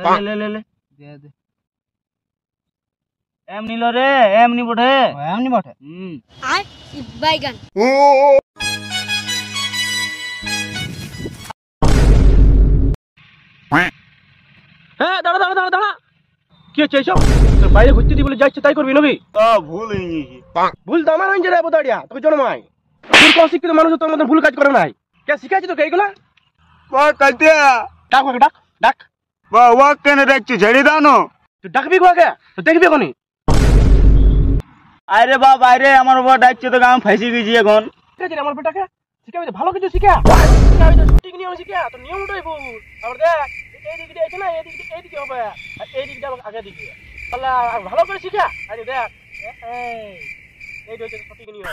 ले ले ले दे दे एमनी लो रे एमनी बटे आय बैगन হ্যাঁ দাঁড়া দাঁড়া দাঁড়া দাঁড়া কি হচ্ছে এসব তোর বাইরে ঘুরতে দি বলে যাচ্ছে তাই করবি নাকি ভুল হয়ে গেছে ভুল তো আমার হয়ে যায় বোতাড়িয়া তোকে জন্মাই তোর অশিক্ষিত মানুষ তোর মধ্যে ভুল কাজ করে নাই কে শিখাইছি তোকে এইগুলা কালতে ডাক ওকে ডাক ডাক ও কেন ডাকছি ঝেড়ে দাও না তুই ডাকবি কোকে তো দেখবি এখনই আরে বাপ আরে আমার বাবা ডাকছে তো আমি ফাঁসি গেছি এখন ঠিক আছে আমার বেটাকে শিখাবি তো ভালো কিছু শিখা শিখাবি তো সঠিক নিয়ম শিখা তো নিয়মটাই ভুল আবার দেখ এই দিক দিয়ে আছে না এই দিকে হবে আর এই দিকটা আগে দিকে তাহলে ভালো করে শিখা আরে দেখ এই হচ্ছে সঠিক নিয়ম